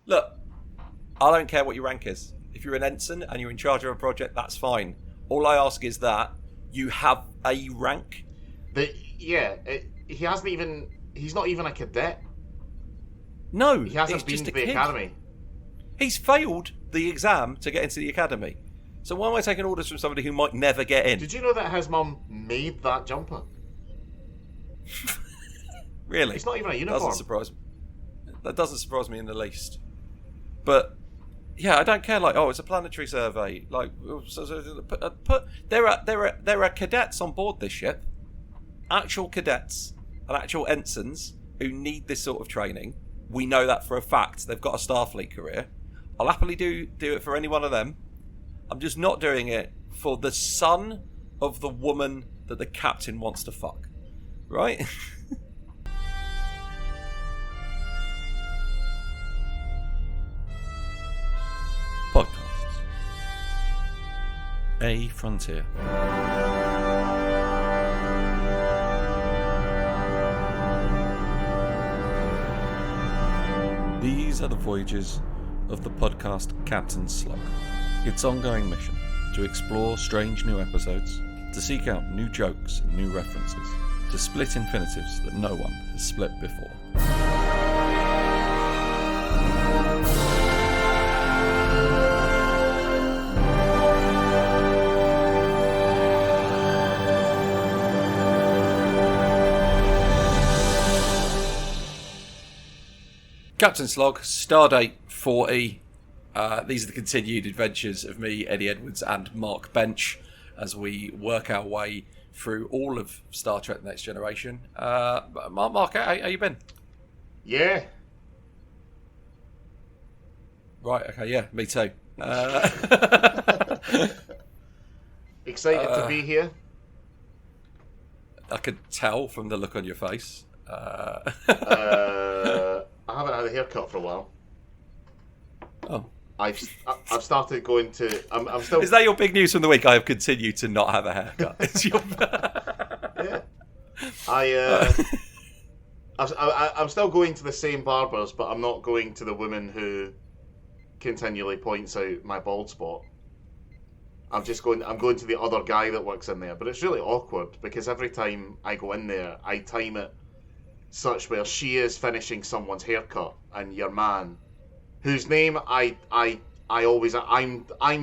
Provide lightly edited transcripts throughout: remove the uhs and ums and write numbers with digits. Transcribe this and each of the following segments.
Look, I don't care what your rank is. If you're an ensign and you're in charge of a project, that's fine. All I ask is that you have a rank. He hasn't even. He's not even a cadet. No, he hasn't been to the academy. He's failed the exam to get into the academy. So why am I taking orders from somebody who might never get in? Did you know that his mum made that jumper? Really? It's not even a uniform. That doesn't surprise me in the least. But yeah, I don't care. Like, it's a planetary survey. Like, there are cadets on board this ship, actual cadets and actual ensigns who need this sort of training. We know that for a fact. They've got a Starfleet career. I'll happily do it for any one of them. I'm just not doing it for the son of the woman that the captain wants to fuck. Right? Podcasts. A Frontier. These are the voyages of the podcast Captain Slug. Its ongoing mission to explore strange new episodes, to seek out new jokes and new references, to split infinitives that no one has split before. Captain Slog, Stardate 40. These are the continued adventures of me, Eddie Edwards, and Mark Bench as we work our way through all of Star Trek The Next Generation. Mark, how you been? Yeah. Right, okay, yeah, me too. Excited to be here? I could tell from the look on your face. I haven't had a haircut for a while. Oh. I've started going to. I'm still. Is that your big news from the week? I have continued to not have a haircut. It's your... Yeah. I'm still going to the same barbers, but I'm not going to the woman who continually points out my bald spot. I'm going to the other guy that works in there, but it's really awkward because every time I go in there, I time it such where she is finishing someone's haircut and your man, whose name I'm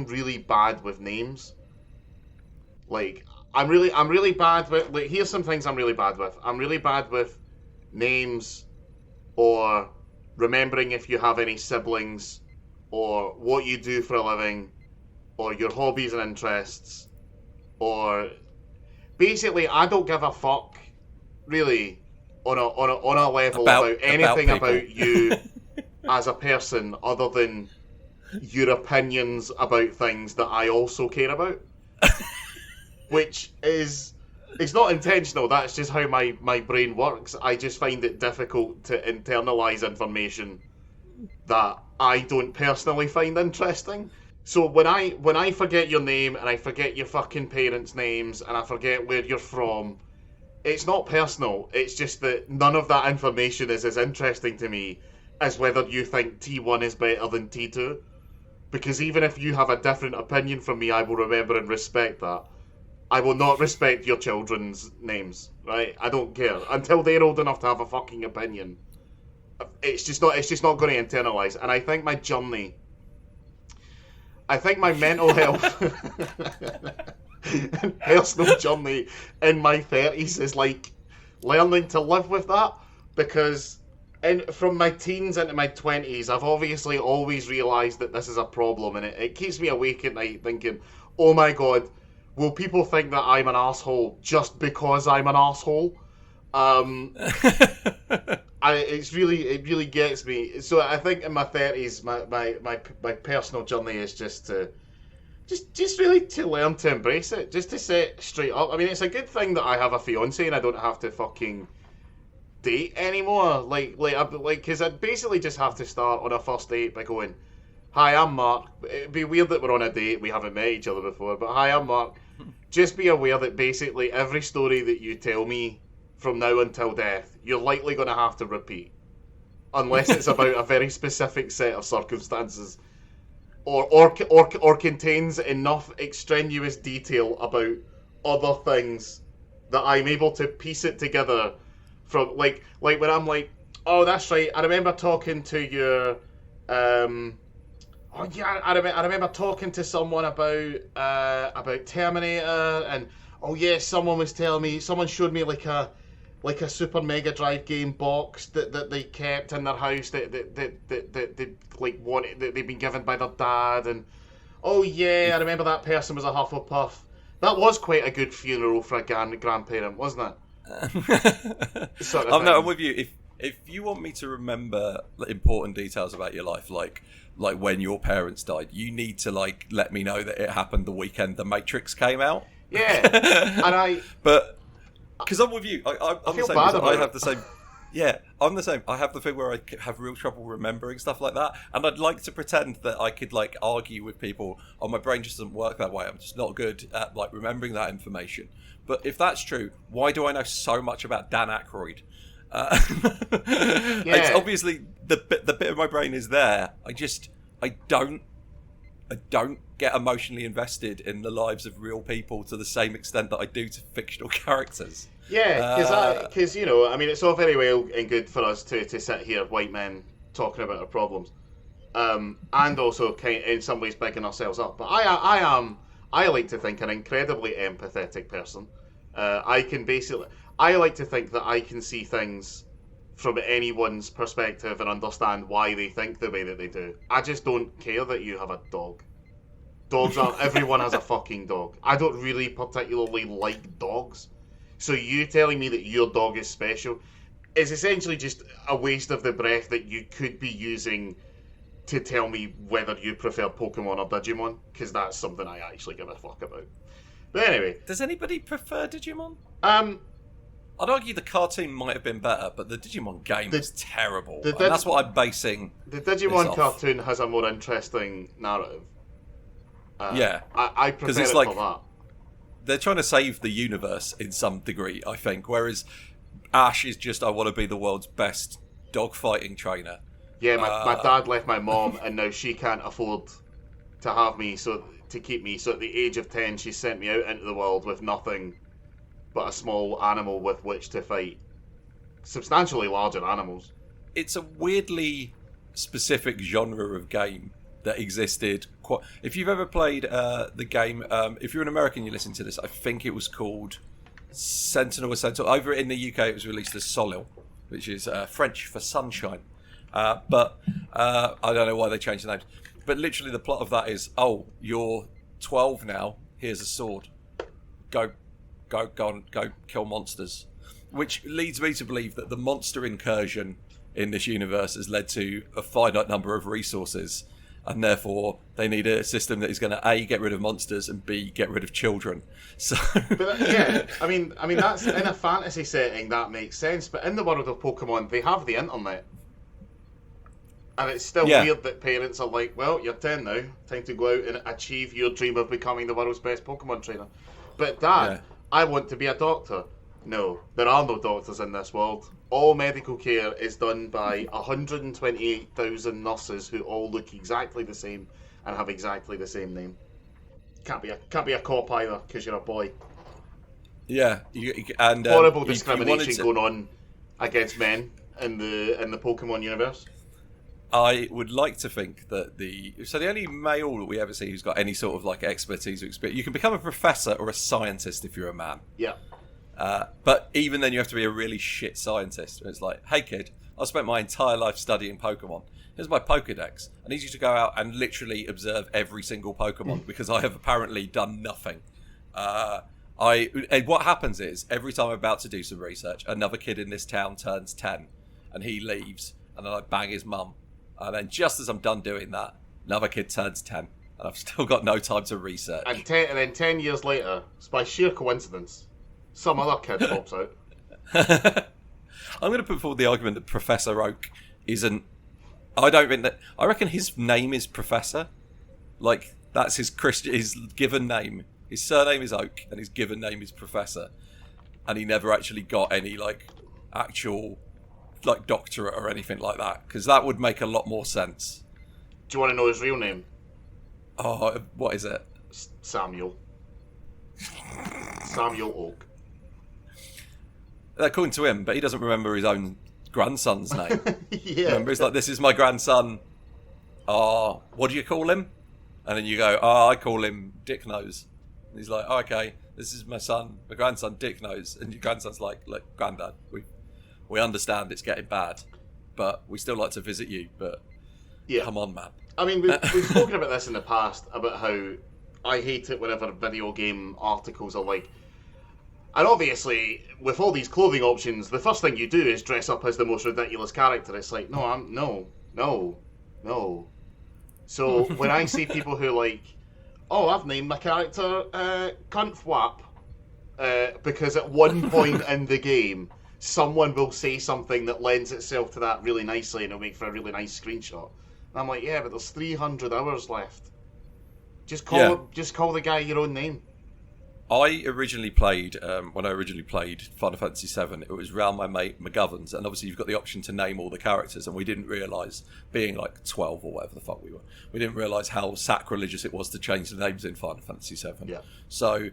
really bad with names. Like I'm really bad with, like, here's some things I'm really bad with. I'm really bad with names, or remembering if you have any siblings, or what you do for a living, or your hobbies and interests, or basically I don't give a fuck really on a level about anything about you as a person other than your opinions about things that I also care about. Which is, it's not intentional, that's just how my brain works. I just find it difficult to internalise information that I don't personally find interesting. So when I forget your name and I forget your fucking parents' names and I forget where you're from, it's not personal. It's just that none of that information is as interesting to me as whether you think T1 is better than T2. Because even if you have a different opinion from me, I will remember and respect that. I will not respect your children's names, right? I don't care. Until they're old enough to have a fucking opinion. It's just not going to internalise. And I think my journey, my mental health and personal journey in my 30s is like learning to live with that, because from my teens into my 20s, I've obviously always realised that this is a problem, and it keeps me awake at night thinking, oh my god, will people think that I'm an arsehole just because I'm an arsehole? It really gets me. So I think in my 30s, my personal journey is just really to learn to embrace it, just to set straight up. I mean, it's a good thing that I have a fiance and I don't have to fucking date anymore. Like, because I'd basically just have to start on a first date by going, "Hi, I'm Mark." It'd be weird that we're on a date, we haven't met each other before, but "Hi, I'm Mark." Just be aware that basically every story that you tell me from now until death, you're likely going to have to repeat. unless it's about a very specific set of circumstances, or contains enough extraneous detail about other things that I'm able to piece it together from, like when I'm like, oh, that's right, I remember talking to your oh yeah, I remember talking to someone about Terminator, and oh yeah, someone showed me like a Super Mega Drive game box that they kept in their house that they like wanted, that they'd been given by their dad, and oh yeah, I remember that person was a Hufflepuff. That was quite a good funeral for a grandparent, wasn't it? Sort of I'm with you. If you want me to remember important details about your life, like when your parents died, you need to like let me know that it happened the weekend The Matrix came out. Yeah, but because I'm with you, I'm feel the same. bad about I have the same. Yeah, I'm the same. I have the thing where I have real trouble remembering stuff like that, and I'd like to pretend that I could like argue with people. Oh, my brain just doesn't work that way. I'm just not good at like remembering that information. But if that's true, why do I know so much about Dan Aykroyd? It's obviously the bit of my brain is there. I don't get emotionally invested in the lives of real people to the same extent that I do to fictional characters. Yeah, because you know, I mean, it's all very well and good for us to sit here, white men, talking about our problems, and also kind of, in some ways bigging ourselves up. But I like to think an incredibly empathetic person. I like to think that I can see things from anyone's perspective and understand why they think the way that they do. I just don't care that you have a dog. Everyone has a fucking dog. I don't really particularly like dogs. So you telling me that your dog is special is essentially just a waste of the breath that you could be using to tell me whether you prefer Pokemon or Digimon, because that's something I actually give a fuck about. But anyway. Does anybody prefer Digimon? I'd argue the cartoon might have been better, but the Digimon game was terrible. And that's what I'm basing. The Digimon cartoon has a more interesting narrative. I prefer it for that. They're trying to save the universe in some degree, I think. Whereas Ash is just, I want to be the world's best dogfighting trainer. Yeah, my dad left my mom, and now she can't afford to have me, to keep me. So at the age of 10, she sent me out into the world with nothing but a small animal with which to fight substantially larger animals. It's a weirdly specific genre of game that existed. If you've ever played the game, if you're an American, you listen to this, I think it was called Sentinel or Sentinel. Over in the UK, it was released as Solil, which is French for sunshine. But I don't know why they changed the names. But literally the plot of that is, oh, you're 12 now, here's a sword. Go kill monsters. Which leads me to believe that the monster incursion in this universe has led to a finite number of resources, and therefore they need a system that is going to A, get rid of monsters, and B, get rid of children. So yeah, I mean that's in a fantasy setting, that makes sense, but in the world of Pokemon they have the internet, and it's still weird that parents are like, well, you're 10 now, time to go out and achieve your dream of becoming the world's best Pokemon trainer. But Dad, I want to be a doctor. No, there are no doctors in this world. All medical care is done by 128,000 nurses who all look exactly the same and have exactly the same name. Can't be a cop either because you're a boy. Yeah, and horrible discrimination going on against men in the Pokemon universe. I would like to think that the only male that we ever see who's got any sort of like expertise or experience, you can become a professor or a scientist if you're a man. Yeah. But even then you have to be a really shit scientist. It's like, hey kid, I spent my entire life studying Pokemon. Here's my Pokedex. I need you to go out and literally observe every single Pokemon because I have apparently done nothing. And what happens is, every time I'm about to do some research, another kid in this town turns 10 and he leaves, and then I bang his mum. And then just as I'm done doing that, another kid turns 10 and I've still got no time to research. And then 10 years later, it's by sheer coincidence, some other kid pops out. I'm going to put forward the argument that Professor Oak isn't... I reckon his name is Professor. Like, that's his given name. His surname is Oak and his given name is Professor. And he never actually got any, like, actual like doctorate or anything like that, because that would make a lot more sense. Do you want to know his real name? Oh, what is it? Samuel. Samuel Oak. According to him, but he doesn't remember his own grandson's name. Yeah. Remember, he's like, this is my grandson. Oh, what do you call him? And then you go, oh, I call him Dick Nose. And he's like, oh, okay, this is my grandson, Dick Nose. And your grandson's like, look, Granddad, we understand it's getting bad, but we still like to visit you, but come on, man. I mean, we've spoken about this in the past, about how I hate it whenever video game articles are like, and obviously, with all these clothing options, the first thing you do is dress up as the most ridiculous character. It's like, no. So when I see people who like, oh, I've named my character Cunt Flap, because at one point in the game, someone will say something that lends itself to that really nicely, and it'll make for a really nice screenshot. And I'm like, yeah, but there's 300 hours left. Just call the guy your own name. I originally played, when I originally played Final Fantasy VII, it was round my mate McGovern's, and obviously you've got the option to name all the characters, and we didn't realise, being like 12 or whatever the fuck we didn't realise how sacrilegious it was to change the names in Final Fantasy VII. Yeah. So,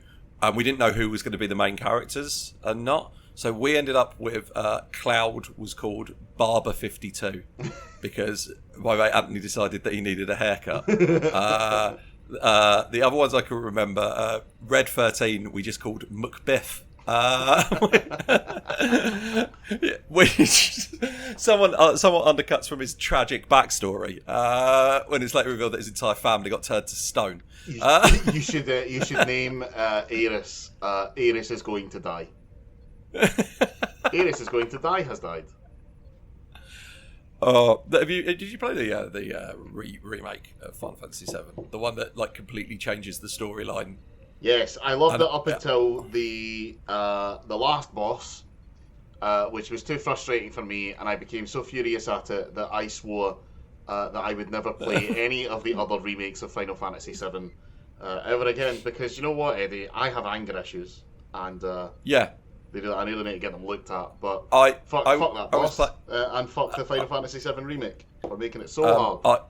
we didn't know who was going to be the main characters and not. So we ended up with Cloud was called Barber 52 because my mate Anthony decided that he needed a haircut. The other ones I can remember, Red 13, we just called McBiff. Which someone undercuts from his tragic backstory when it's later revealed that his entire family got turned to stone. You should name Aeris. Aeris is going to die. Aeris is going to die has died. Did you play the remake of Final Fantasy VII? The one that like completely changes the storyline. Yes, I loved it up until the last boss, which was too frustrating for me, and I became so furious at it that I swore that I would never play any of the other remakes of Final Fantasy VII ever again. Because you know what, Eddie, I have anger issues, and I really need to get them looked at, but fuck that boss, and fuck the Final Fantasy VII remake for making it so hard.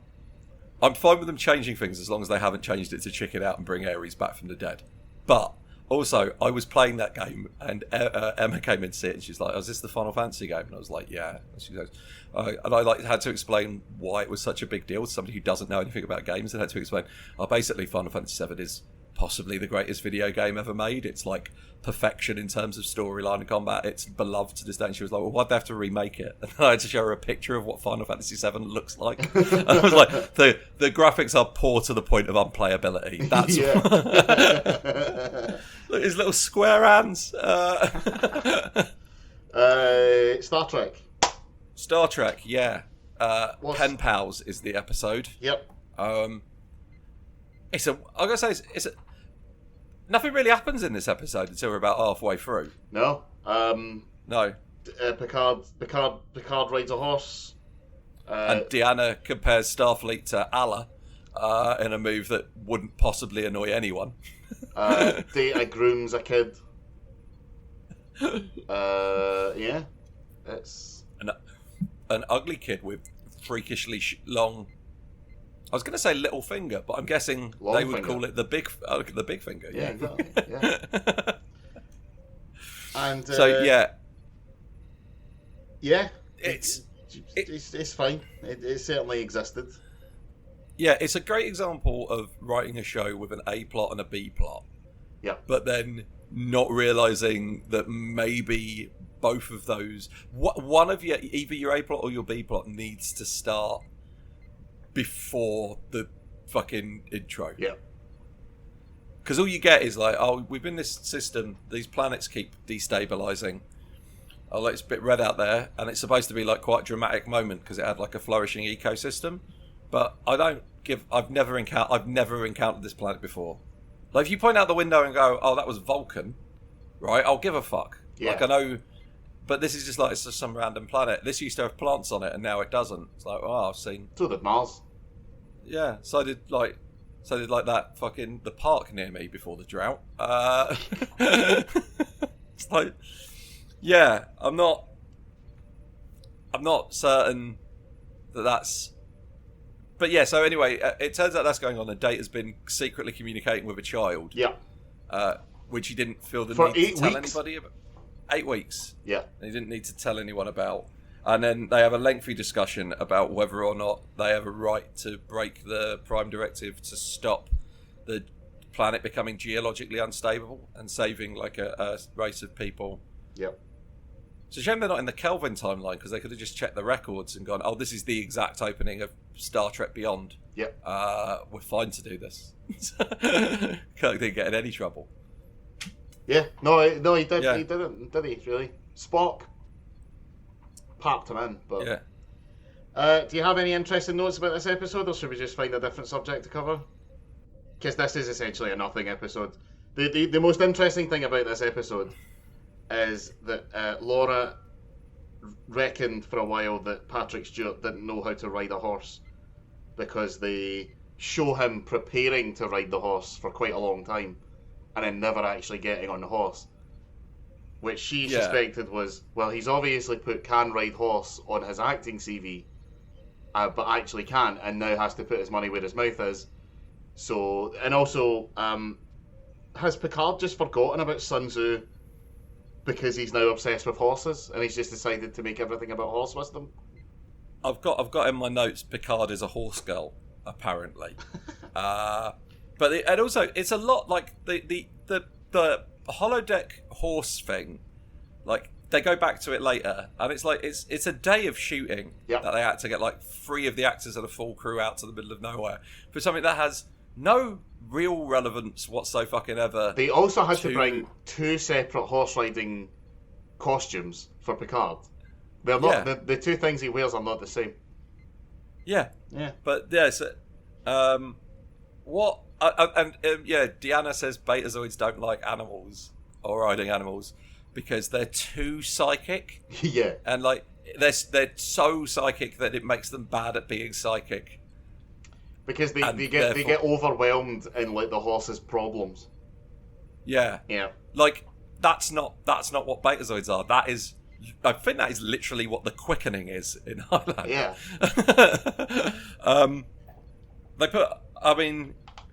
I'm fine with them changing things as long as they haven't changed it to chick it out and bring Ares back from the dead. But also, I was playing that game, and Emma came in to see it, and she's like, "Oh, is this the Final Fantasy game?" And I was like, "Yeah." And she goes, and I had to explain why it was such a big deal to somebody who doesn't know anything about games, and had to explain, basically, Final Fantasy VII is possibly the greatest video game ever made. It's like perfection in terms of storyline and combat. It's beloved to this day. And she was like, well, why'd they have to remake it? And I had to show her a picture of what Final Fantasy VII looks like. And I was like, the graphics are poor to the point of unplayability. That's Look, his little square hands. Star Trek, yeah. Pen Pals is the episode. Yep. Nothing really happens in this episode until we're about halfway through. No. No. Picard rides a horse. And Deanna compares Starfleet to Allah in a move that wouldn't possibly annoy anyone. Data grooms a kid. Yeah. It's an ugly kid with freakishly long. I was going to say little finger, but I'm guessing long they would finger. call it the big finger. Yeah, exactly. Yeah. And it's fine. It certainly existed. Yeah, it's a great example of writing a show with an A plot and a B plot. Yeah. But then not realizing that maybe both of those, one of either your A plot or your B plot needs to start before the fucking intro. Yeah. Because all you get is like, oh, we've been in this system, these planets keep destabilizing. Oh, it's a bit red out there, and it's supposed to be like quite a dramatic moment because it had like a flourishing ecosystem. But I've never encountered this planet before. Like if you point out the window and go, oh, that was Vulcan, right? I'll give a fuck. Yeah. Like I know, but this is just like, it's just some random planet. This used to have plants on it, and now it doesn't. It's like, oh, I've seen. So did Mars. Yeah, so did like that fucking the park near me before the drought. It's like, yeah, I'm not. I'm not certain that that's. But yeah, so anyway, it turns out that's going on, and Data's been secretly communicating with a child. Yeah. Which he didn't feel the For need to tell 8 weeks? anybody about. 8 weeks. Yeah. And he didn't need to tell anyone about. And then they have a lengthy discussion about whether or not they have a right to break the Prime Directive to stop the planet becoming geologically unstable and saving like a race of people. Yep. It's a shame they're not in the Kelvin timeline, because they could have just checked the records and gone, oh, this is the exact opening of Star Trek Beyond. Yep. We're fine to do this. Kirk didn't get in any trouble. Yeah. No, he did. Yeah. He didn't, did he? Really? Spock parked him in. But do you have any interesting notes about this episode, or should we just find a different subject to cover? Because this is essentially a nothing episode. The most interesting thing about this episode is that Laura reckoned for a while that Patrick Stewart didn't know how to ride a horse, because they show him preparing to ride the horse for quite a long time and then never actually getting on the horse, which she suspected was, well, he's obviously put can ride horse on his acting CV, but actually can't, and now has to put his money where his mouth is. So, and also, has Picard just forgotten about Sun Tzu because he's now obsessed with horses, and he's just decided to make everything about horse wisdom? I've got in my notes, Picard is a horse girl, apparently. And also it's a lot like the holodeck horse thing. Like, they go back to it later, and it's like it's a day of shooting that they had to get like 3 of the actors and a full crew out to the middle of nowhere for something that has no real relevance whatsoever. They also had to bring 2 separate horse riding costumes for Picard. They're not the 2 things he wears are not the same. Yeah. But yeah, so, Deanna says Betazoids don't like animals or riding animals because they're too psychic. Yeah. And like they're so psychic that it makes them bad at being psychic. Because they get overwhelmed in like the horse's problems. Yeah. Yeah. Like that's not what Betazoids are. I think that is literally what the quickening is in Highlander. Yeah.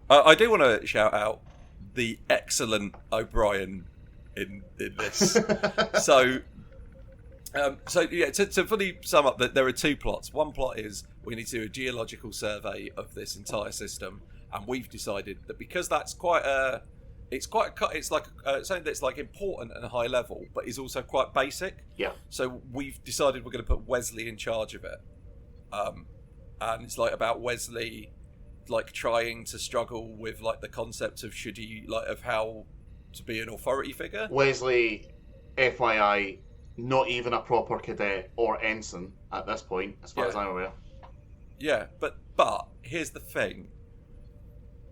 I do want to shout out the excellent O'Brien in this. To fully sum up, that there are 2 plots. One plot is we need to do a geological survey of this entire system, and we've decided that because that's it's like something that's like important and high level, but is also quite basic. Yeah. So we've decided we're going to put Wesley in charge of it, and it's like about Wesley, like trying to struggle with like the concept of should he like of how to be an authority figure. Wesley, FYI, not even a proper cadet or ensign at this point, as far as I'm aware. Yeah, but here's the thing.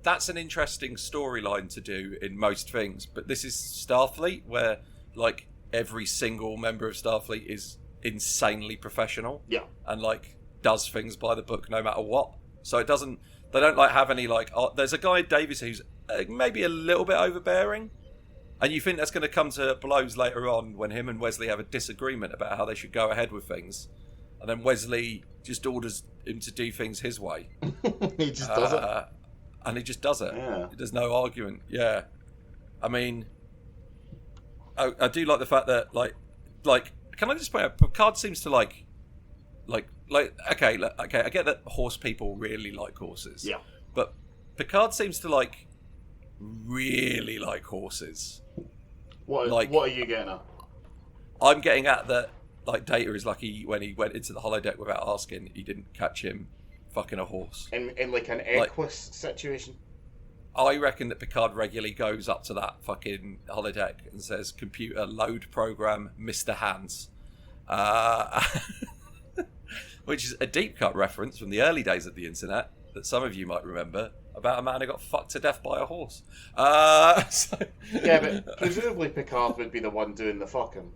That's an interesting storyline to do in most things, but this is Starfleet, where like every single member of Starfleet is insanely professional. Yeah. And like does things by the book no matter what. So they don't like have any like there's a guy Davis who's maybe a little bit overbearing, and you think that's going to come to blows later on when him and Wesley have a disagreement about how they should go ahead with things, and then Wesley just orders him to do things his way. He just does it. And he just does it. Yeah. There's no argument. Yeah. I mean, I do like the fact that like, can I just point out, Picard seems to okay, I get that horse people really like horses. Yeah. But Picard seems to really like horses. What are you getting at? I'm getting at that, like, Data is lucky when he went into the holodeck without asking, he didn't catch him fucking a horse. In like an Equus situation? I reckon that Picard regularly goes up to that fucking holodeck and says, computer, load program, Mr. Hands. Which is a deep cut reference from the early days of the internet that some of you might remember about a man who got fucked to death by a horse. Yeah, but presumably Picard would be the one doing the fucking.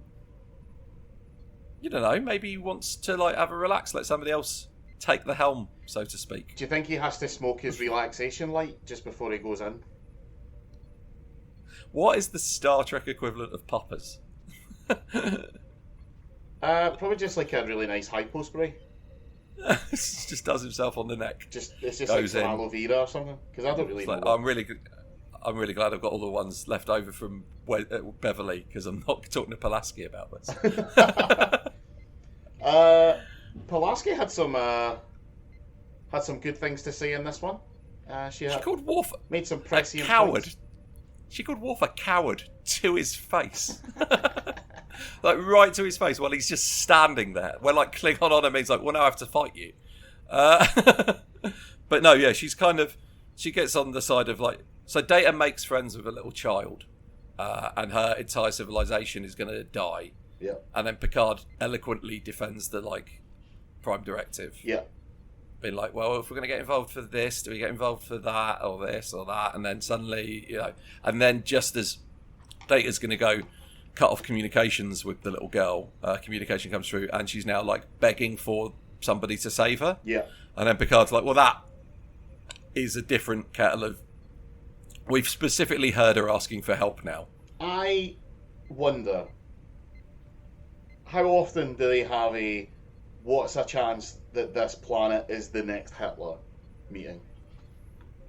You don't know, maybe he wants to have a relax, let somebody else take the helm, so to speak. Do you think he has to smoke his relaxation light just before he goes in? What is the Star Trek equivalent of poppers? Probably just like a really nice hypo spray. Just does himself on the neck. It's just like Goes some in. aloe vera or something. Because I don't really know. Like, I'm really glad I've got all the ones left over from Beverly, because I'm not talking to Pulaski about this. Pulaski had some good things to say in this one. She called Worf made some a prescient coward. points. She called Worf a coward to his face. Like, right to his face while he's just standing there. When, like, Klingon on him, he's like, well, now I have to fight you. But no, yeah, she gets on the side of, like, so Data makes friends with a little child, and her entire civilization is going to die. Yeah. And then Picard eloquently defends the, like, Prime Directive. Yeah. Being like, well, if we're going to get involved for this, do we get involved for that or this or that? And then suddenly, and then just as Data's going to go cut off communications with the little girl, communication comes through, and she's now, like, begging for somebody to save her. Yeah. And then Picard's like, well, that is a different kettle of... We've specifically heard her asking for help now. I wonder, how often do they have a what's a chance that this planet is the next Hitler meeting?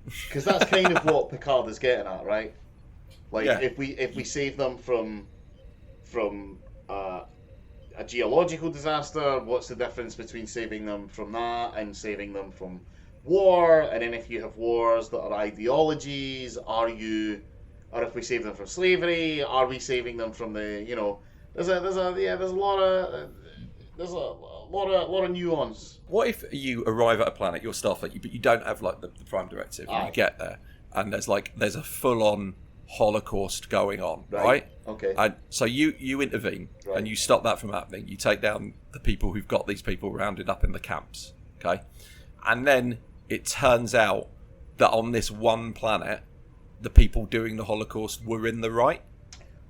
Because that's kind of what Picard is getting at, right? Like, Yeah. if we save them from a geological disaster, what's the difference between saving them from that and saving them from war? And then if you have wars that are ideologies, or if we save them from slavery, are we saving them from the, there's a lot of nuance. What if you arrive at a planet, you're Starfleet, but you don't have, like, the Prime Directive, and you get there, and there's a full-on Holocaust going on, right? Okay. And so you intervene, Right. and you stop that from happening. You take down the people who've got these people rounded up in the camps, okay? And then it turns out that on this one planet, the people doing the Holocaust were in the right.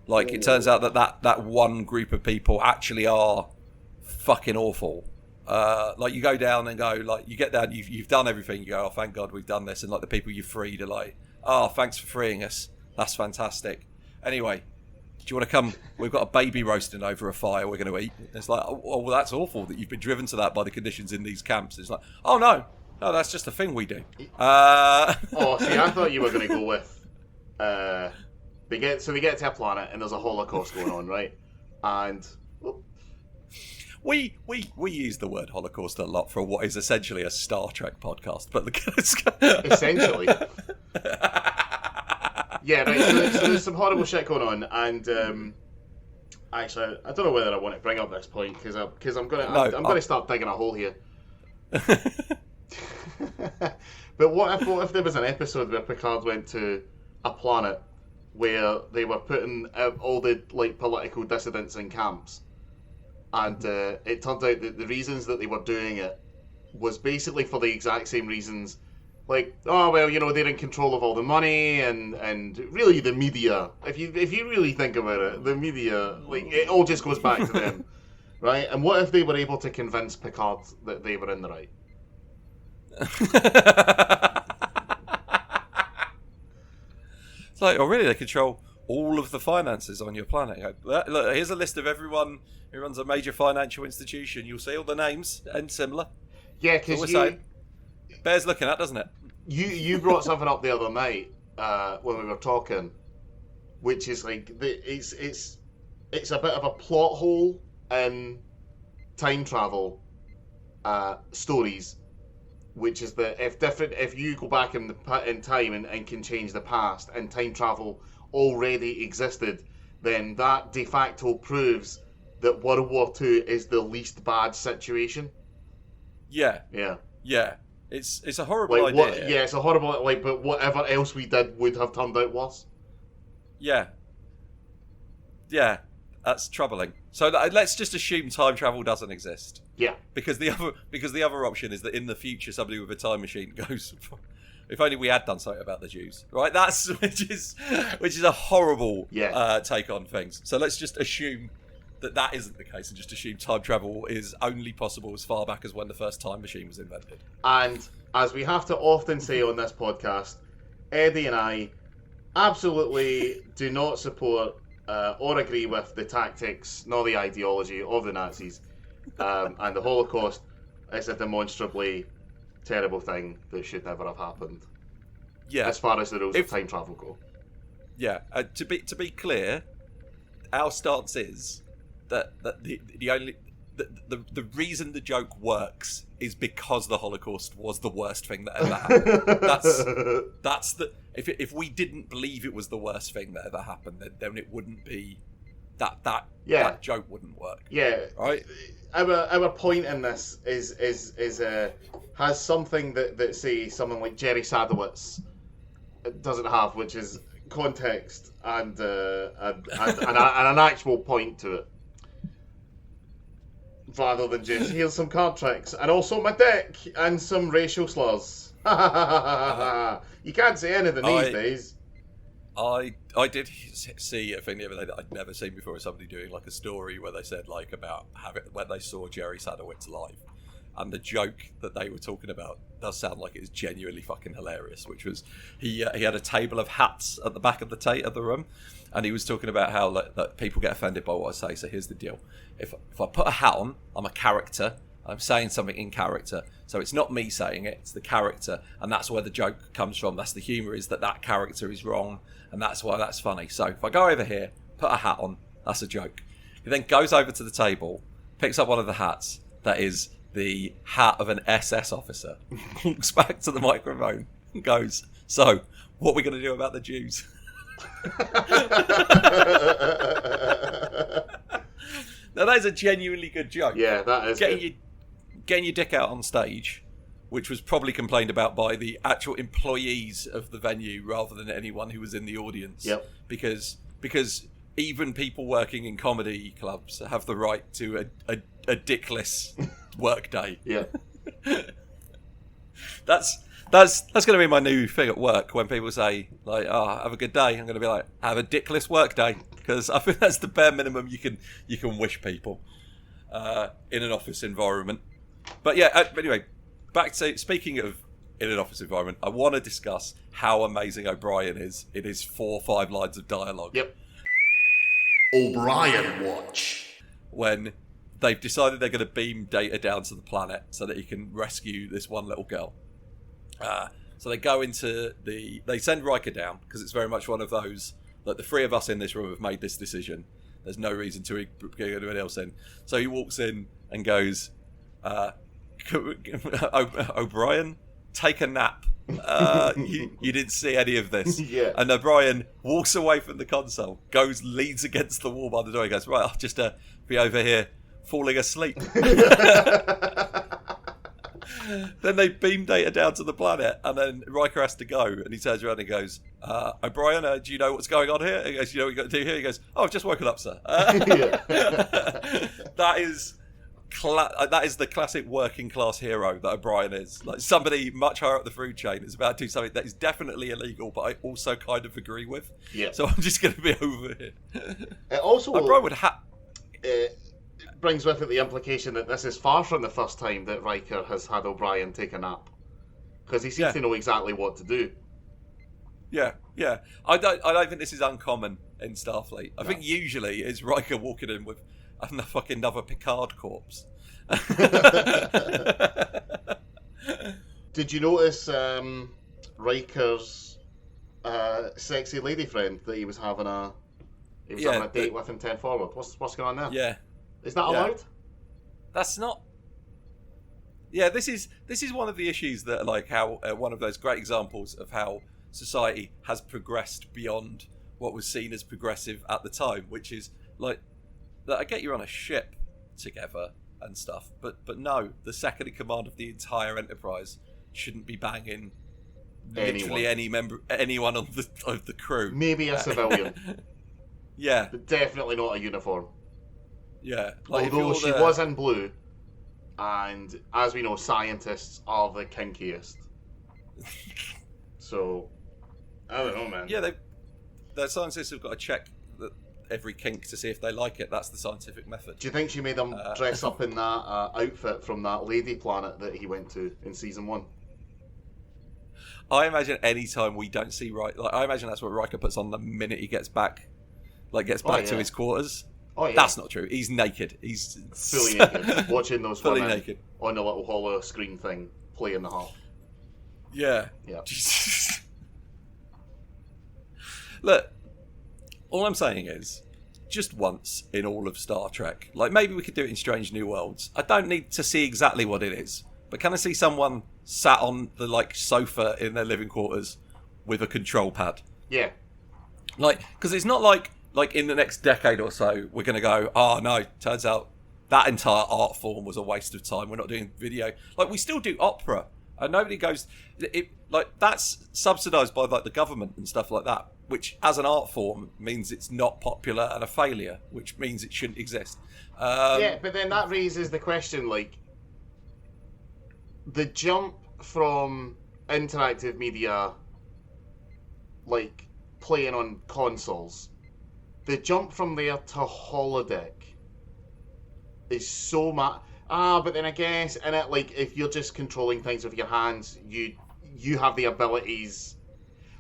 Like, it turns out that one group of people actually are fucking awful. Like, you go down and go, like, you get down, you've done everything, you go, oh, thank God we've done this, and, like, the people you freed are like, oh, thanks for freeing us, that's fantastic. Anyway, do you want to come? We've got a baby roasting over a fire we're going to eat. It's like, oh, well, that's awful that you've been driven to that by the conditions in these camps. It's like, oh, no, that's just a thing we do. Oh, see, I thought you were going to go with they get to a planet and there's a Holocaust going on, right? And we use the word Holocaust a lot for what is essentially a Star Trek podcast, but essentially, yeah, right. So there's some horrible shit going on, and actually, I don't know whether I want to bring up this point because I'm gonna start digging a hole here. But what if there was an episode where Picard went to a planet where they were putting all the, like, political dissidents in camps, and it turned out that the reasons that they were doing it was basically for the exact same reasons, like, oh, well, they're in control of all the money, and really the media, if you really think about it, the media, like, it all just goes back to them. Right? And what if they were able to convince Picard that they were in the right? It's like, oh, really? They control all of the finances on your planet. Look, here's a list of everyone who runs a major financial institution. You'll see all the names and similar. Yeah, because bears looking at, doesn't it? You brought something up the other night when we were talking, which is like it's a bit of a plot hole in time travel stories, which is that if you go back in time and can change the past, and time travel already existed, then that de facto proves that World War II is the least bad situation. Yeah. Yeah. Yeah. It's a horrible idea. It's a horrible, but whatever else we did would have turned out worse. Yeah. Yeah. That's troubling. So let's just assume time travel doesn't exist. Yeah. Because the other option is that in the future somebody with a time machine goes, if only we had done something about the Jews, right? Which is a horrible take on things. So let's just assume that isn't the case, and just assume time travel is only possible as far back as when the first time machine was invented. And as we have to often say on this podcast, Eddie and I absolutely do not support or agree with the tactics nor the ideology of the Nazis, and the Holocaust is a demonstrably terrible thing that should never have happened. Yeah. As far as the rules of time travel go. Yeah. To be clear, our stance is that the reason the joke works is because the Holocaust was the worst thing that ever happened. That's the if we didn't believe it was the worst thing that ever happened, then it wouldn't be that joke wouldn't work. Yeah. Right. Our point in this is has something that say someone like Jerry Sadowitz doesn't have, which is context and an actual point to it, rather than just here's some card tricks and also my dick and some racial slurs. You can't say anything these days. I did see a thing the other day that I'd never seen before, of somebody doing like a story where they said like about when they saw Jerry Sadowitz live, and the joke that they were talking about does sound like it's genuinely fucking hilarious. Which was he had a table of hats at the back of the room, and he was talking about how that people get offended by what I say. So here's the deal: if I put a hat on, I'm a character. I'm saying something in character, so it's not me saying it; it's the character, and that's where the joke comes from. That's the humour, is that character is wrong, and that's why that's funny. So if I go over here, put a hat on, that's a joke. He then goes over to the table, picks up one of the hats that is the hat of an SS officer, walks back to the microphone, and goes, "So, what are we going to do about the Jews?" Now that is a genuinely good joke. Yeah, that is getting your dick out on stage, which was probably complained about by the actual employees of the venue rather than anyone who was in the audience. Yep. Because even people working in comedy clubs have the right to a dickless work day. Yeah. That's going to be my new thing at work. When people say like, "Oh, have a good day," I'm going to be like, "Have a dickless work day," because I think that's the bare minimum you can wish people in an office environment. But yeah, anyway, back to speaking of in an office environment, I want to discuss how amazing O'Brien is in his 4 or 5 lines of dialogue. Yep. O'Brien Watch. When they've decided they're going to beam Data down to the planet so that he can rescue this one little girl. So they go into they send Riker down because it's very much one of those that the 3 of us in this room have made this decision. There's no reason to get anyone else in. So he walks in and goes, "O'Brien, take a nap. You didn't see any of this." Yeah. And O'Brien walks away from the console, leans against the wall by the door. He goes, "Right, I'll just be over here falling asleep." Then they beam Data down to the planet, and then Riker has to go, and he turns around and goes, "O'Brien, do you know what's going on here?" He goes, "You know what you got to do here?" He goes, "Oh, I've just woken up, sir." That is the classic working class hero that O'Brien is. Like somebody much higher up the food chain is about to do something that is definitely illegal, but I also kind of agree with. Yeah. So I'm just going to be over here. It also O'Brien would brings with it the implication that this is far from the first time that Riker has had O'Brien take a nap, because he seems to know exactly what to do. Yeah. I don't think this is uncommon in Starfleet. I think usually it's Riker walking in with another Picard corpse. Did you notice Riker's sexy lady friend that he was having a date with in 10 Forward? What's going on there? Yeah. Is that allowed? That's not. Yeah, this is one of the issues that, like, how one of those great examples of how society has progressed beyond what was seen as progressive at the time, which is like that. I get you're on a ship together and stuff, but no, the second in command of the entire Enterprise shouldn't be banging literally anyone of the crew. Maybe a civilian. Yeah, but definitely not a uniform. Yeah, like although she was in blue, and as we know, scientists are the kinkiest. So, I don't know, man. Yeah, the scientists have got to check every kink to see if they like it. That's the scientific method. Do you think she made him dress up in that outfit from that lady planet that he went to in season 1? I imagine any time we don't see I imagine that's what Riker puts on the minute he gets back like gets back to his quarters. Oh yeah. That's not true. He's naked. He's fully naked, watching those fully women naked on the little hollow screen thing playing the harp. Yeah. Yeah. Look, all I'm saying is, just once in all of Star Trek, like maybe we could do it in Strange New Worlds. I don't need to see exactly what it is, but can I see someone sat on the like sofa in their living quarters with a control pad? Yeah. Like, because it's not like in the next decade or so we're going to go, oh no, turns out that entire art form was a waste of time. We're not doing video. Like, we still do opera, and nobody goes. Like, that's subsidised by like the government and stuff like that, which as an art form means it's not popular and a failure, which means it shouldn't exist. Yeah, but then that raises the question, like, the jump from interactive media, like playing on consoles, the jump from there to holodeck is so much. But then I guess in it, like, if you're just controlling things with your hands, you have the abilities.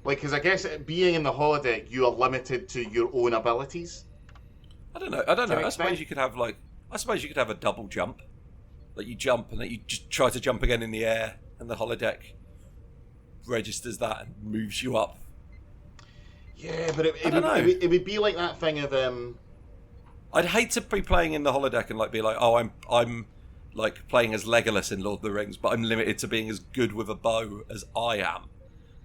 Like, because I guess being in the holodeck, you are limited to your own abilities. I don't know. I suppose you could have a double jump. Like, you jump and then you just try to jump again in the air, and the holodeck registers that and moves you up. Yeah, but it would be like that thing of I'd hate to be playing in the holodeck and like be like, oh, I'm like playing as Legolas in Lord of the Rings, but I'm limited to being as good with a bow as I am.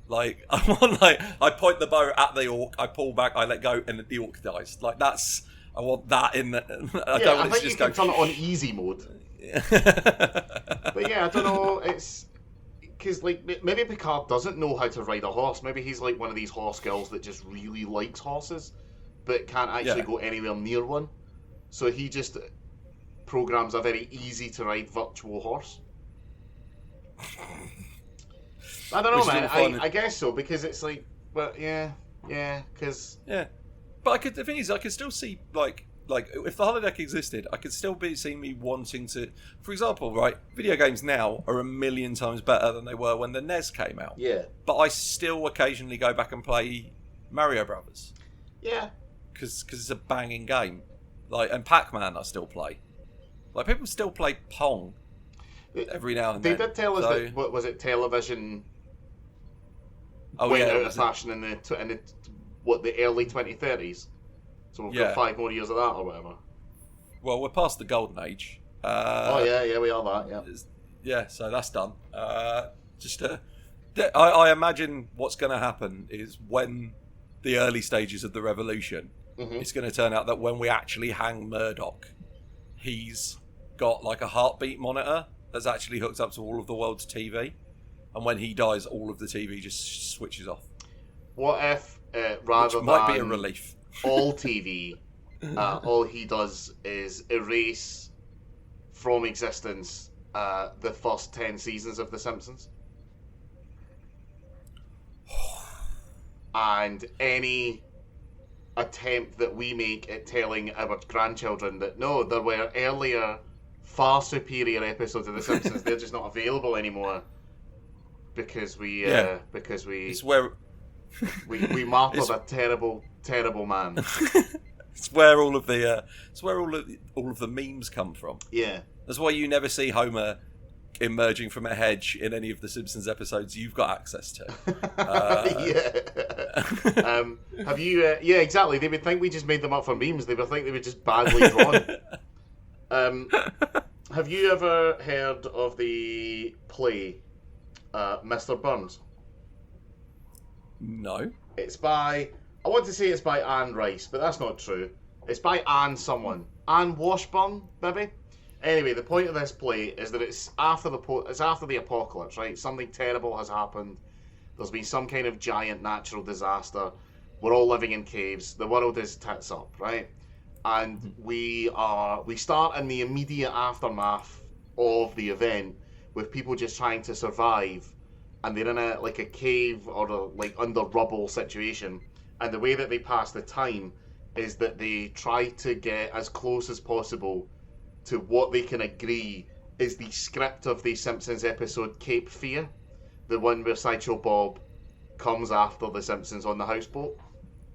Like, I want, like, I point the bow at the orc, I pull back, I let go, and the orc dies. Like, I want that in the. I don't want I it to think just you go. can turn it on easy mode. But yeah, I don't know. It's because like maybe Picard doesn't know how to ride a horse. Maybe he's like one of these horse girls that just really likes horses, but can't actually go anywhere near one. So he just programs a very easy to ride virtual horse. I don't know, man. I guess so, because it's like, well, yeah, because yeah. But the thing is, I could still see like if the holodeck existed, I could still see me wanting to. For example, right, video games now are 1,000,000 times better than they were when the NES came out. Yeah. But I still occasionally go back and play Mario Brothers. Yeah. Because it's a banging game. Like, and Pac-Man I still play. Like, people still play Pong every now and then. They did tell us that, what was it, television went out of fashion in the early 2030s. So we've got 5 more years of that or whatever. Well, we're past the golden age. We are that, yeah. Yeah, so that's done. I imagine what's going to happen is when the early stages of the revolution, it's going to turn out that when we actually hang Murdoch, he's got like a heartbeat monitor that's actually hooked up to all of the world's TV. And when he dies, all of the TV just switches off. What if, rather Which might than be a relief. all TV, all he does is erase from existence the first 10 seasons of The Simpsons? And any attempt that we make at telling our grandchildren that no, there were earlier, far superior episodes of The Simpsons, they're just not available anymore because we it's where we martyred a terrible man. It's where all of the memes come from. Yeah, that's why you never see Homer emerging from a hedge in any of the Simpsons episodes you've got access to. Have you? Yeah, exactly. They would think we just made them up for memes. They would think they were just badly drawn. Have you ever heard of the play Mr. Burns? No. It's by, I want to say it's by Anne Rice, but that's not true. It's by Anne someone. Anne Washburn, maybe? Anyway, the point of this play is that it's after the apocalypse, right? Something terrible has happened. There's been some kind of giant natural disaster. We're all living in caves. The world is tits up, right? And we start in the immediate aftermath of the event with people just trying to survive, and they're in a cave or under rubble situation. And the way that they pass the time is that they try to get as close as possible to what they can agree is the script of the Simpsons episode Cape Fear, the one where Sideshow Bob comes after the Simpsons on the houseboat.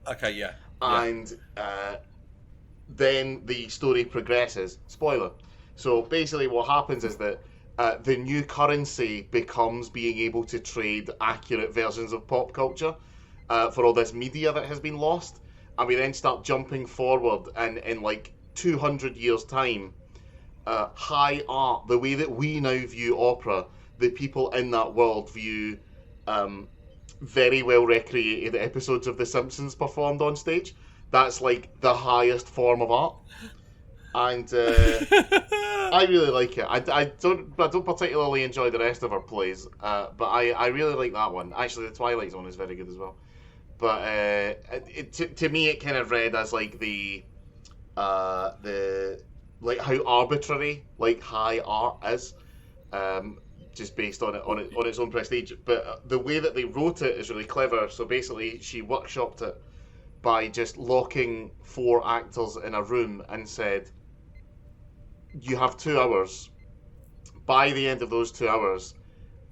Okay, yeah. and then the story progresses. Spoiler. So basically what happens is that the new currency becomes being able to trade accurate versions of pop culture for all this media that has been lost. And we then start jumping forward, and in like 200 years' time, high art, the way that we now view opera, the people in that world view very well recreated episodes of The Simpsons performed on stage. That's like the highest form of art. And I really like it. I don't particularly enjoy the rest of her plays, but I really like that one. Actually, the Twilight Zone is very good as well. But to me, it kind of read as like the like how arbitrary like high art is, just based on its own prestige. But the way that they wrote it is really clever. So basically, she workshopped it by just locking 4 actors in a room and said, you have 2 hours. By the end of those 2 hours,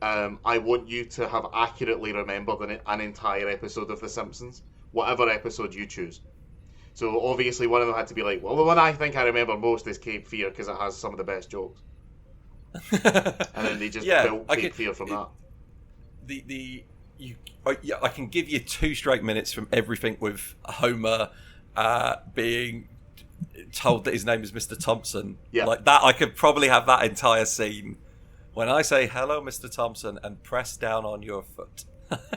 I want you to have accurately remembered an entire episode of The Simpsons, whatever episode you choose. So obviously one of them had to be like, well, the one I think I remember most is Cape Fear because it has some of the best jokes. And then they just built Cape Fear from that. I can give you 2 straight minutes from everything with Homer being told that his name is Mr. Thompson. Yeah. Like that, I could probably have that entire scene. When I say hello, Mr. Thompson, and press down on your foot,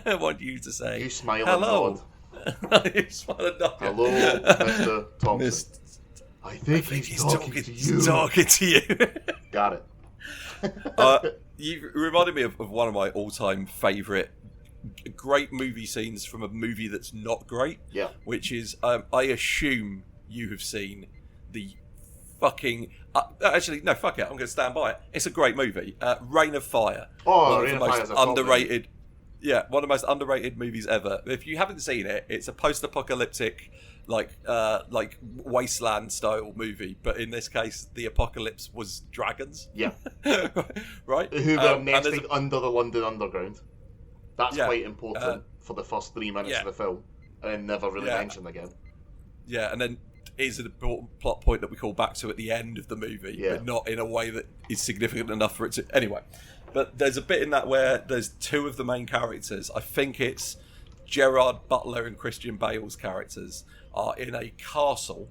I want you to say, you smile hello. and nod. You smile and nod. Hello, Mr. Thompson. I think he's talking to you. He's talking to you. Got it. You reminded me of one of my all-time favourite great movie scenes from a movie that's not great. Yeah. Which is, I assume you have seen the fucking... actually, no, fuck it. I'm going to stand by it. It's a great movie. Reign of Fire. Oh, Reign of Fire is a underrated. Yeah, one of the most underrated movies ever. If you haven't seen it, it's a post-apocalyptic, like wasteland style movie. But in this case, the apocalypse was dragons. Yeah. Right. Who were nesting under the London Underground. That's quite important for the first 3 minutes of the film, and then never really mentioned again. Yeah, and then is an important plot point that we call back to at the end of the movie, but not in a way that is significant enough for it to... Anyway, but there's a bit in that where there's 2 of the main characters. I think it's Gerard Butler and Christian Bale's characters are in a castle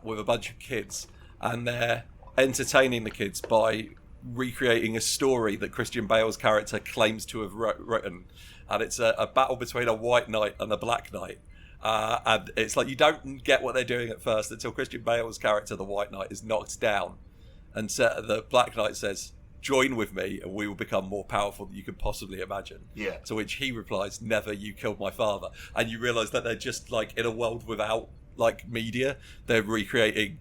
with a bunch of kids, and they're entertaining the kids by recreating a story that Christian Bale's character claims to have written. And it's a battle between a white knight and a black knight. And it's like you don't get what they're doing at first until Christian Bale's character, the White Knight, is knocked down, and the Black Knight says, "Join with me, and we will become more powerful than you can possibly imagine." Yeah. To which he replies, "Never. You killed my father." And you realise that they're just like in a world without like media. They're recreating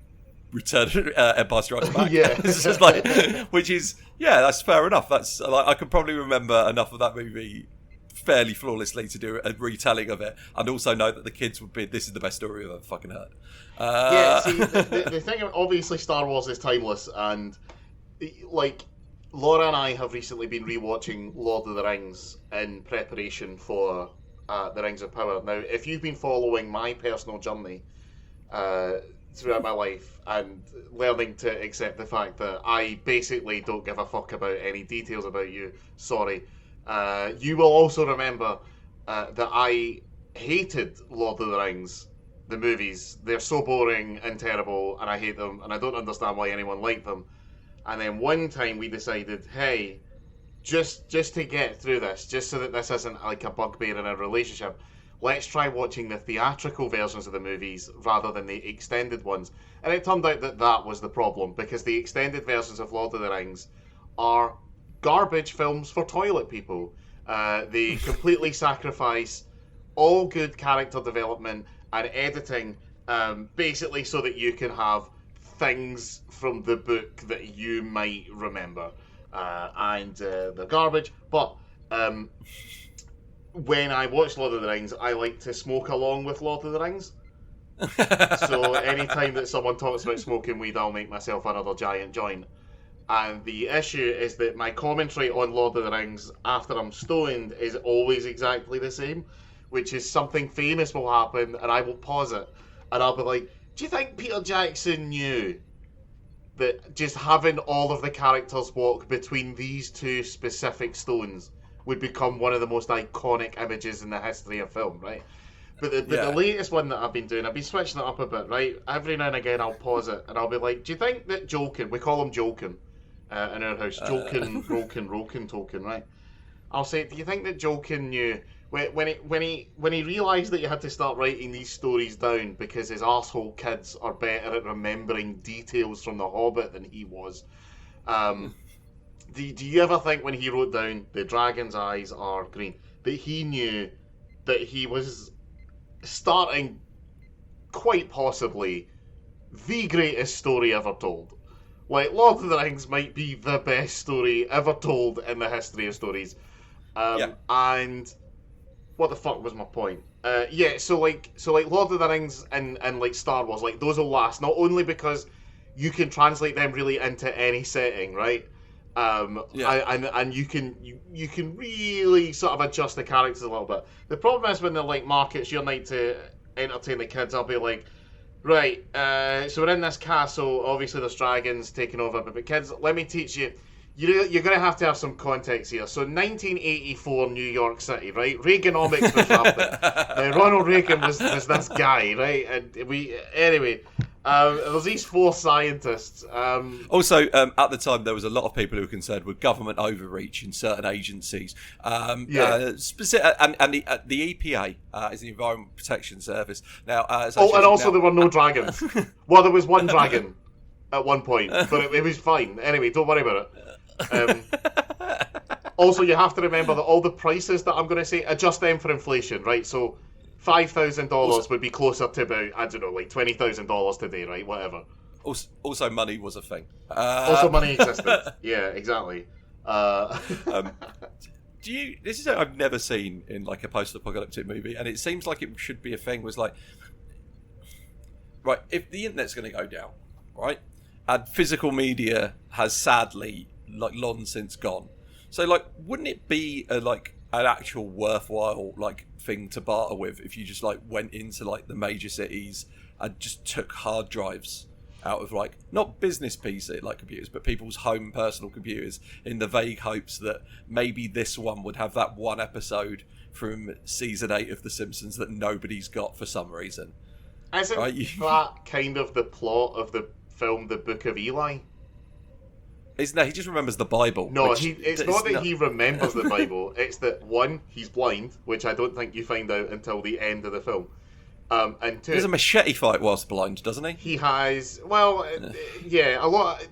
Return Empire Strikes Back. Yeah. It's just like, which is that's fair enough. That's like I can probably remember enough of that movie fairly flawlessly to do a retelling of it, and also know that the kids would be, this is the best story I've ever fucking heard. See, the thing, obviously Star Wars is timeless, and like Laura and I have recently been rewatching Lord of the Rings in preparation for the Rings of Power. Now, if you've been following my personal journey throughout my life and learning to accept the fact that I basically don't give a fuck about any details about you, sorry. You will also remember that I hated Lord of the Rings, the movies. They're so boring and terrible, and I hate them, and I don't understand why anyone liked them. And then one time we decided, hey, just to get through this, just so that this isn't like a bugbear in a relationship, let's try watching the theatrical versions of the movies rather than the extended ones. And it turned out that was the problem, because the extended versions of Lord of the Rings are garbage films for toilet people. They completely sacrifice all good character development and editing, basically so that you can have things from the book that you might remember. And they're garbage. But when I watch Lord of the Rings, I like to smoke along with Lord of the Rings. So anytime that someone talks about smoking weed, I'll make myself another giant joint. And the issue is that my commentary on Lord of the Rings after I'm stoned is always exactly the same, which is something famous will happen, and I will pause it, and I'll be like, do you think Peter Jackson knew that just having all of the characters walk between these two specific stones would become one of the most iconic images in the history of film, right? But the latest one that I've been doing, I've been switching it up a bit, right? Every now and again I'll pause it and I'll be like, do you think that Jolkin, we call him Jolkin in our house, Jolkin, Roken, Tolkien, right? I'll say, do you think that Jolkin knew, when he realised that he had to start writing these stories down because his arsehole kids are better at remembering details from The Hobbit than he was, do you ever think when he wrote down the dragon's eyes are green, that he knew that he was starting quite possibly the greatest story ever told? Like, Lord of the Rings might be the best story ever told in the history of stories. And what the fuck was my point? So Lord of the Rings and like Star Wars, like those will last, not only because you can translate them really into any setting, right? And you can really sort of adjust the characters a little bit. The problem is when they're like, Mark, it's your night to entertain the kids, I'll be like, right, so we're in this castle, obviously there's dragons taking over, but kids, let me teach you, you're going to have some context here. So 1984 New York City, right? Reaganomics was happening. Ronald Reagan was this guy, right? And there's these four scientists. Also, at the time, there was a lot of people who were concerned with government overreach in certain agencies. Specific, and the EPA is the Environment Protection Service. Now, there were no dragons. Well, there was one dragon at one point, but it was fine. Anyway, don't worry about it. Also, you have to remember that all the prices that I'm going to say, adjust them for inflation, right? So $5,000 would be closer to about, I don't know, like $20,000 today, right? Whatever. Also, money was a thing. Also, money existed. Yeah, exactly. This is something I've never seen in like a post-apocalyptic movie, and it seems like it should be a thing. Was like, right, if the internet's going to go down, right, and physical media has sadly like long since gone, so like, wouldn't it be an actual worthwhile like thing to barter with if you just like went into like the major cities and just took hard drives out of like not business PC like computers, but people's home personal computers, in the vague hopes that maybe this one would have that one episode from season 8 of The Simpsons that nobody's got for some reason. Isn't that kind of the plot of the film The Book of Eli? No, he just remembers the Bible. No, it's not that he remembers the Bible. It's that, one, he's blind, which I don't think you find out until the end of the film. And two, there's a machete fight whilst blind, doesn't he? He has. Well, yeah, a lot.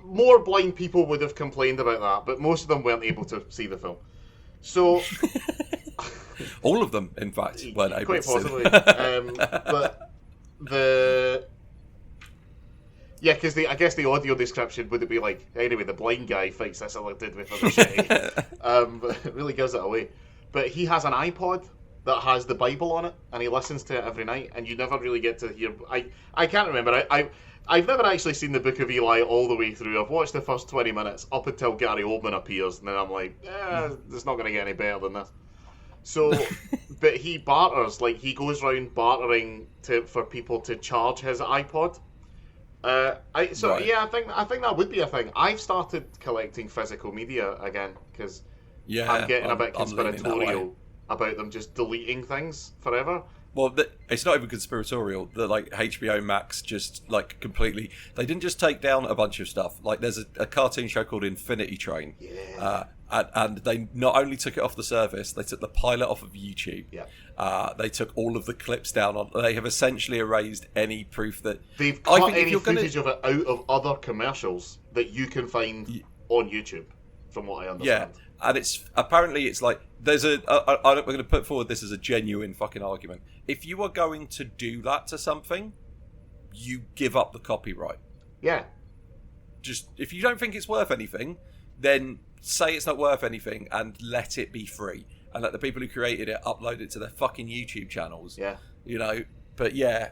More blind people would have complained about that, but most of them weren't able to see the film. So, all of them, in fact, weren't able quite to possibly. see them. But the. Yeah, because I guess the audio description would it be like, anyway, the blind guy fights this other dude with a machete. But it really gives it away. But he has an iPod that has the Bible on it, and he listens to it every night, and you never really get to hear... I can't remember. I've never actually seen the Book of Eli all the way through. I've watched the first 20 minutes up until Gary Oldman appears, and then I'm like, it's not going to get any better than this. So, but he barters, like, he goes around bartering for people to charge his iPod. Yeah, I think that would be a thing. I've started collecting physical media again because I'm getting a bit conspiratorial about them just deleting things forever. Well, it's not even conspiratorial. The like HBO Max just like completely. They didn't just take down a bunch of stuff. Like there's a cartoon show called Infinity Train. Yeah. And they not only took it off the service, they took the pilot off of YouTube. Yeah. They took all of the clips down. They have essentially erased any proof that they've cut any footage of it out of other commercials that you can find on YouTube. From what I understand. Yeah. And it's like there's we're going to put forward this as a genuine fucking argument. If you are going to do that to something, you give up the copyright. Yeah. Just if you don't think it's worth anything, then say it's not worth anything and let it be free, and let the people who created it upload it to their fucking YouTube channels. Yeah. You know. But yeah,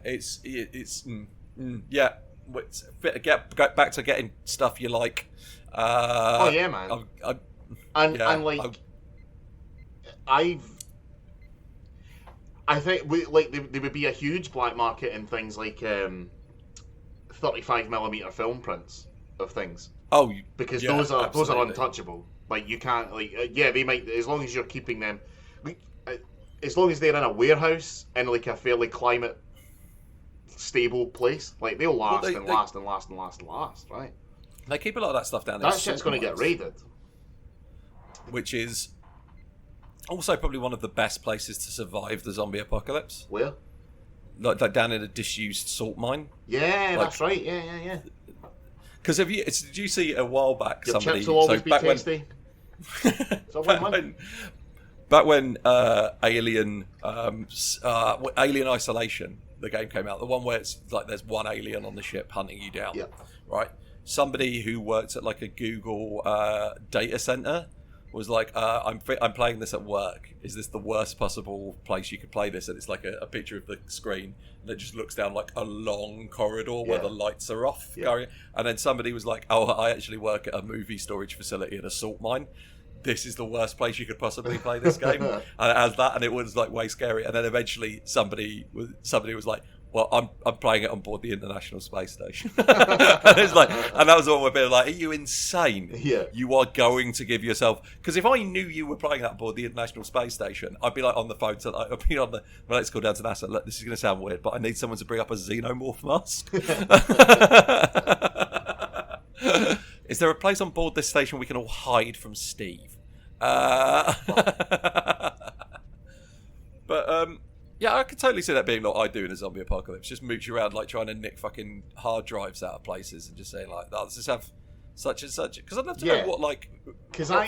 get back to getting stuff you like. Oh yeah, man. I think there would be a huge black market in things like 35mm film prints of things. Oh, because yeah, those are absolutely. untouchable. Like you can't they might, as long as you're keeping them, as long as they're in a warehouse in like a fairly climate stable place, like they'll last and last and last and last and last, right? They keep a lot of that stuff down. That shit's going to get raided, which is also probably one of the best places to survive the zombie apocalypse. Where? Like down in a disused salt mine. Yeah, that's right. Yeah. Because did you see a while back Your somebody? Chips will always be tasty. Back when Alien Isolation, the game came out, the one where it's like there's one alien on the ship hunting you down. Yeah. Right. Somebody who works at like a Google data center was like, I'm playing this at work. Is this the worst possible place you could play this? And it's like a picture of the screen, and it just looks down like a long corridor where the lights are off. Yeah. And then somebody was like, oh, I actually work at a movie storage facility in a salt mine. This is the worst place you could possibly play this game. And it has that, and it was like way scary. And then eventually somebody was like, well, I'm playing it on board the International Space Station. And it's like, and that was all we're being like, are you insane? Yeah. You are going to give yourself, because if I knew you were playing that on board the International Space Station, I'd be like on the phone to, like, I'd be on the, well, let's call down to NASA. Look, this is going to sound weird, but I need someone to bring up a xenomorph mask. Is there a place on board this station we can all hide from Steve? But yeah, I could totally see that being what I do in a zombie apocalypse. Just mooch around like trying to nick fucking hard drives out of places and just say like, oh, let's just have such and such. Because I'd love to know what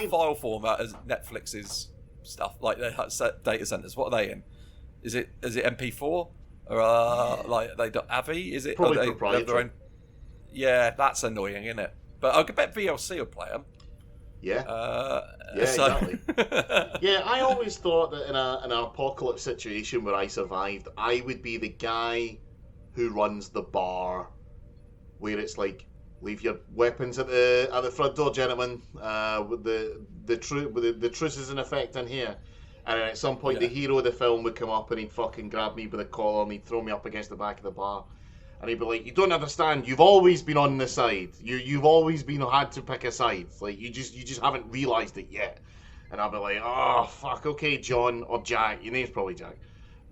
file format as Netflix's stuff, like their data centers. What are they in? Is it MP4 or like they .avi? Is it probably proprietary? Yeah, that's annoying, isn't it? But I could bet VLC will play them. Yeah. Exactly. Yeah, I always thought that in an apocalypse situation where I survived, I would be the guy who runs the bar, where it's like, leave your weapons at the front door, gentlemen. With the truce is in effect in here. And then at some point, the hero of the film would come up and he'd fucking grab me by the collar and he'd throw me up against the back of the bar. And he'd be like, you don't understand, you've always been on the side. You've always had to pick a side. Like, you just haven't realised it yet. And I'll be like, oh, fuck, okay, John, or Jack. Your name's probably Jack.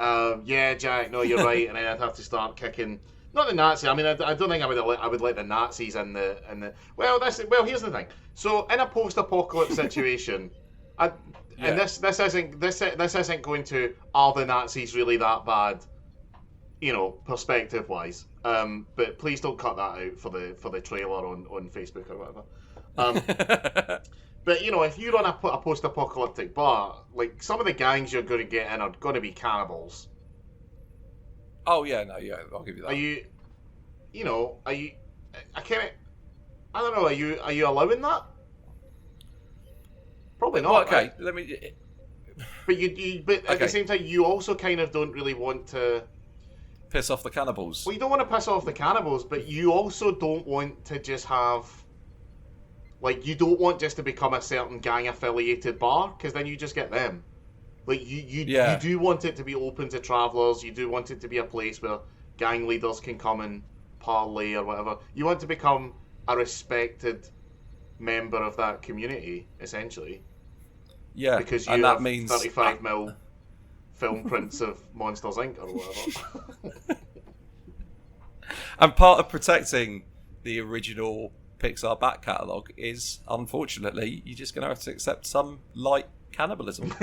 Yeah, Jack, no, you're right. And then I'd have to start kicking, not the Nazi, I mean, I don't think I would let the Nazis in the well, here's the thing. So, in a post-apocalypse situation, and this isn't going to, are the Nazis really that bad? You know, perspective-wise, but please don't cut that out for the trailer on Facebook or whatever. But you know, if you run a post-apocalyptic bar, like some of the gangs you're going to get in are going to be cannibals. Oh yeah, no, yeah, I'll give you that. I don't know. Are you allowing that? Probably not. Well, okay, right? let me. But at the same time, you also kind of don't really want to piss off the cannibals. Well, you don't want to piss off the cannibals, but you also don't want to just have, like, you don't want just to become a certain gang-affiliated bar, because then you just get them. Like, you do want it to be open to travellers, you do want it to be a place where gang leaders can come and parlay or whatever. You want to become a respected member of that community, essentially. Yeah, because you have 35mm film prints of Monsters Inc. or whatever. And part of protecting the original Pixar back catalogue is, unfortunately, you're just going to have to accept some light cannibalism.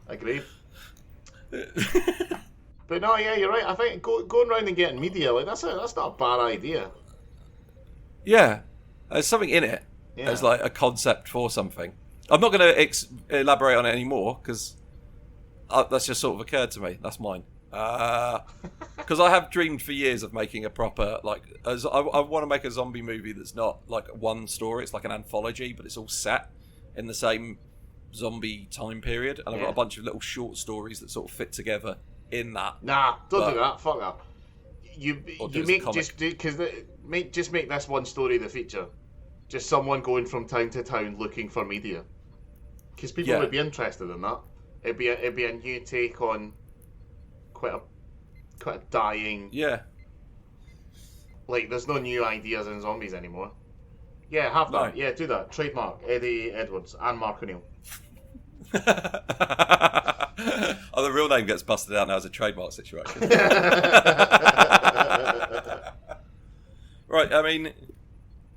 Agreed. But no, yeah, you're right. I think going around and getting media, like that's not a bad idea. Yeah, there's something in it. Yeah. There's like a concept for something. I'm not going to elaborate on it anymore because that's just sort of occurred to me. That's mine. Because I have dreamed for years of making a proper, like, I want to make a zombie movie that's not like one story. It's like an anthology, but it's all set in the same zombie time period. And I've got a bunch of little short stories that sort of fit together in that. Nah, don't do that. Fuck that. You make just make this one story the feature. Just someone going from town to town looking for media. because people would be interested in that. It'd be a new take on quite a dying. Yeah. Like, there's no new ideas in zombies anymore. Yeah, have that. No. Yeah, do that. Trademark Eddie Edwards and Mark O'Neill. Oh, the real name gets busted out now as a trademark situation. Right, I mean,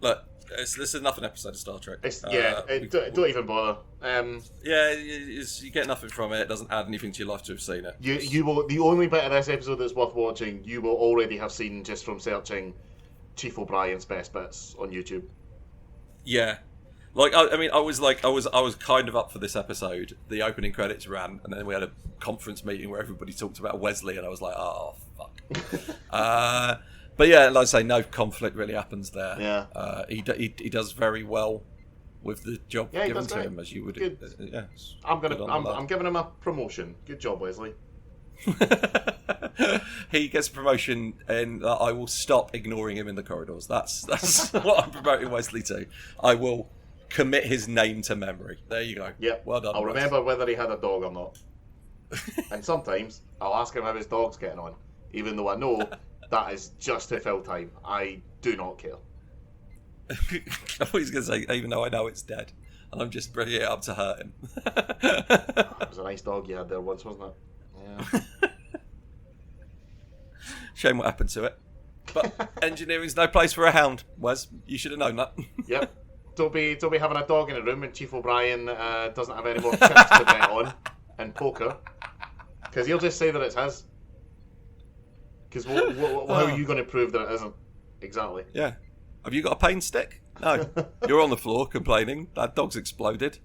look, this is nothing episode of Star Trek. Don't even bother. You get nothing from it. It doesn't add anything to your life to have seen it. You will. The only bit of this episode that's worth watching, you will already have seen just from searching Chief O'Brien's best bits on YouTube. Yeah. Like, I was kind of up for this episode. The opening credits ran, and then we had a conference meeting where everybody talked about Wesley, and I was like, oh, fuck. But yeah, like I say, no conflict really happens there. Yeah. He does very well with the job given to him, as you would. Yeah. I'm giving him a promotion. Good job, Wesley. He gets a promotion, and I will stop ignoring him in the corridors. That's what I'm promoting Wesley to. I will commit his name to memory. There you go. Yep. Well done. I'll remember whether he had a dog or not. And sometimes I'll ask him how his dog's getting on, even though I know that is just to fill time. I do not care. I was going to say, even though I know it's dead, and I'm just bringing it up to hurt him. It was a nice dog you had there once, wasn't it? Yeah. Shame what happened to it. But engineering's no place for a hound, Wes. You should have known that. Yep. Don't be having a dog in a room and Chief O'Brien doesn't have any more chips to bet on in poker. Because he'll just say that it's his. Because how are you going to prove that it isn't? Exactly. Yeah. Have you got a pain stick? No. You're on the floor complaining. That dog's exploded.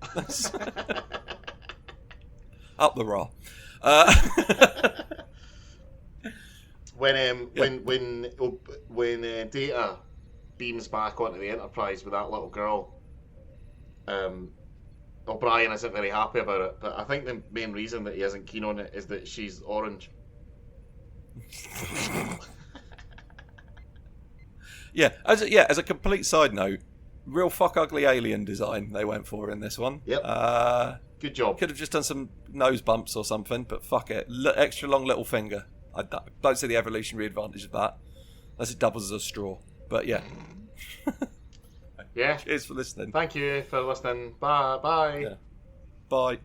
Up the raw. When Data beams back onto the Enterprise with that little girl, O'Brien isn't very happy about it. But I think the main reason that he isn't keen on it is that she's orange. As a complete side note, real fuck ugly alien design they went for in this one. Yep. Good job. Could have just done some nose bumps or something, but fuck it. Extra long little finger. I don't see the evolutionary advantage of that, unless it doubles as a straw. But yeah. Yeah. Cheers for listening. Thank you for listening. Bye. Yeah. Bye.